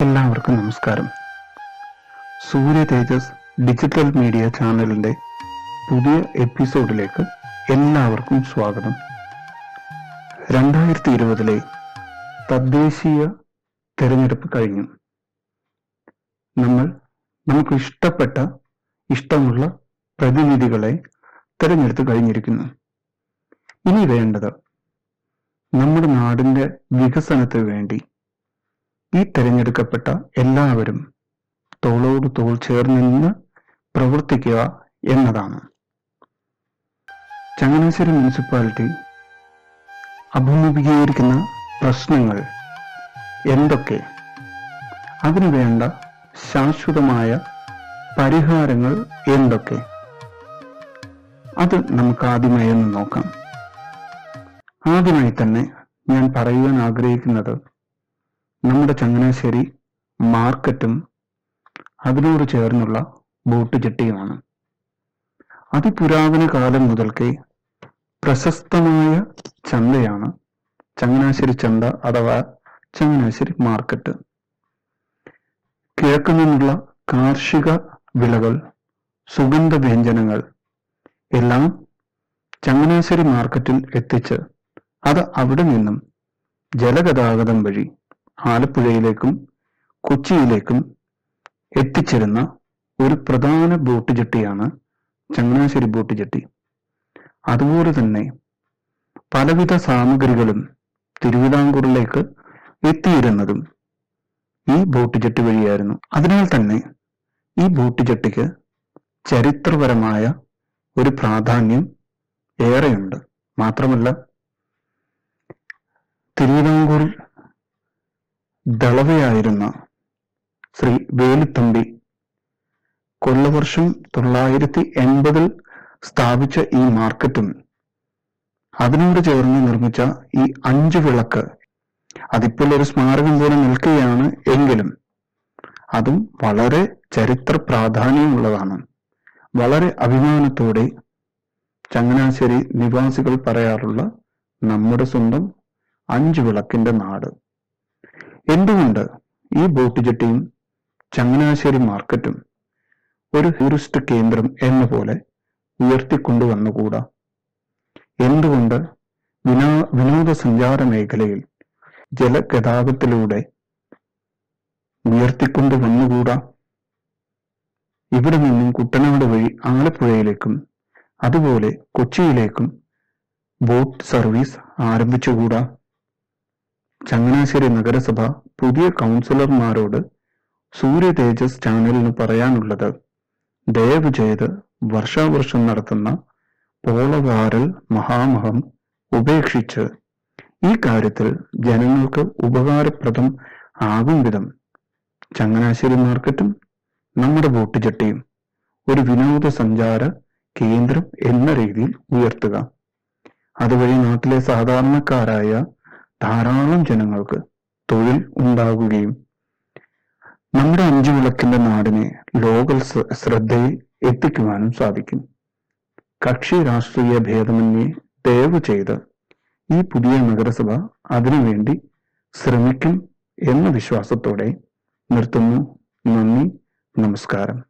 എല്ലാവർക്കും നമസ്കാരം. സൂര്യ തേജസ് digital media ചാനലിന്റെ പുതിയ എപ്പിസോഡിലേക്ക് എല്ലാവർക്കും സ്വാഗതം. 2020 തദ്ദേശീയ തെരഞ്ഞെടുപ്പ് കഴിഞ്ഞു. നമുക്ക് ഇഷ്ടമുള്ള പ്രതിനിധികളെ തെരഞ്ഞെടുത്ത് കഴിഞ്ഞിരിക്കുന്നു. ഇനി വേണ്ടത് നമ്മുടെ നാടിന്റെ വികസനത്തിന് വേണ്ടി ഈ തെരഞ്ഞെടുക്കപ്പെട്ട എല്ലാവരും തോളോട് തോൾ ചേർന്ന് നിന്ന് പ്രവർത്തിക്കുക എന്നതാണ്. ചങ്ങനാശ്ശേരി മുനിസിപ്പാലിറ്റി അഭിമുഖീകരിക്കുന്ന പ്രശ്നങ്ങൾ എന്തൊക്കെ, അതിനു വേണ്ട ശാശ്വതമായ പരിഹാരങ്ങൾ എന്തൊക്കെ, അത് നമുക്ക് ആദ്യമായി ഒന്ന് നോക്കാം. ആദ്യമായി തന്നെ ഞാൻ പറയുവാൻ ആഗ്രഹിക്കുന്നത് നമ്മുടെ ചങ്ങനാശ്ശേരി മാർക്കറ്റും അതിനോട് ചേർന്നുള്ള ബോട്ട് ജെട്ടിയുമാണ്. അതിപുരാതന കാലം മുതൽക്കേ പ്രശസ്തമായ ചന്തയാണ് ചങ്ങനാശ്ശേരി ചന്ത അഥവാ ചങ്ങനാശ്ശേരി മാർക്കറ്റ്. കിഴക്കു നിന്നുള്ള കാർഷിക വിളകൾ, സുഗന്ധ വ്യഞ്ജനങ്ങൾ എല്ലാം ചങ്ങനാശ്ശേരി മാർക്കറ്റിൽ എത്തിച്ച് അത് അവിടെ നിന്നും ജലഗതാഗതം വഴി ആലപ്പുഴയിലേക്കും കൊച്ചിയിലേക്കും എത്തിച്ചിരുന്ന ഒരു പ്രധാന ബോട്ട് ജെട്ടിയാണ് ചങ്ങനാശ്ശേരി ബോട്ട് ജെട്ടി. അതുപോലെ തന്നെ പലവിധ സാമഗ്രികളും തിരുവിതാംകൂറിലേക്ക് എത്തിയിരുന്നതും ഈ ബോട്ട് ജെട്ടി വഴിയായിരുന്നു. അതിനാൽ തന്നെ ഈ ബോട്ട് ജെട്ടിക്ക് ചരിത്രപരമായ ഒരു പ്രാധാന്യം ഏറെയുണ്ട്. മാത്രമല്ല, തിരുവിതാംകൂർ ദളവയായിരുന്ന ശ്രീ വേലുത്തമ്പി കൊല്ലവർഷം 980 സ്ഥാപിച്ച ഈ മാർക്കറ്റും അതിനോട് ചേർന്ന് നിർമ്മിച്ച ഈ 5 വിളക്ക് അതിപ്പോൾ ഒരു സ്മാരകം പോലെ നിൽക്കുകയാണ്. എങ്കിലും അതും വളരെ ചരിത്ര പ്രാധാന്യമുള്ളതാണ്. വളരെ അഭിമാനത്തോടെ ചങ്ങനാശ്ശേരി നിവാസികൾ പറയാറുള്ള നമ്മുടെ സ്വന്തം 5 വിളക്കിന്റെ നാട്. എന്തുകൊണ്ട് ഈ ബോട്ട് ജെട്ടിയും ചങ്ങനാശ്ശേരി മാർക്കറ്റും ഒരു ടൂറിസ്റ്റ് കേന്ദ്രം എന്ന പോലെ ഉയർത്തിക്കൊണ്ടുവന്നുകൂടാ? എന്തുകൊണ്ട് വിനോദസഞ്ചാര മേഖലയിൽ ജലഗതാഗതത്തിലൂടെ ഉയർത്തിക്കൊണ്ടുവന്നുകൂടാ? ഇവിടെ നിന്നും കുട്ടനാട് വഴി ആലപ്പുഴയിലേക്കും അതുപോലെ കൊച്ചിയിലേക്കും ബോട്ട് സർവീസ് ആരംഭിച്ചുകൂടാ? ചങ്ങനാശ്ശേരി നഗരസഭ പുതിയ കൗൺസിലർമാരോട് സൂര്യ തേജസ് ചാനലിന് പറയാനുള്ളത്, ദയവ് ചെയ്ത് വർഷാവർഷം നടത്തുന്ന പോളകാരൽ മഹാമഹം ഉപേക്ഷിച്ച് ഈ കാര്യത്തിൽ ജനങ്ങൾക്ക് ഉപകാരപ്രദം ആകും വിധം ചങ്ങനാശ്ശേരി മാർക്കറ്റും നമ്മുടെ ബോട്ട് ജെട്ടിയും ഒരു വിനോദസഞ്ചാര കേന്ദ്രം എന്ന രീതിയിൽ ഉയർത്തുക. അതുവഴി നാട്ടിലെ സാധാരണക്കാരായ ധാരാളം ജനങ്ങൾക്ക് തൊഴിൽ ഉണ്ടാകുകയും നമ്മുടെ 5 വിളക്കിന്റെ നാടിനെ ലോക ശ്രദ്ധയിൽ എത്തിക്കുവാനും സാധിക്കും. കക്ഷി രാഷ്ട്രീയ ഭേദമന്യേ ദയവ് ചെയ്ത് ഈ പുതിയ നഗരസഭ അതിനുവേണ്ടി ശ്രമിക്കും എന്ന വിശ്വാസത്തോടെ നിർത്തുന്നു. നന്ദി, നമസ്കാരം.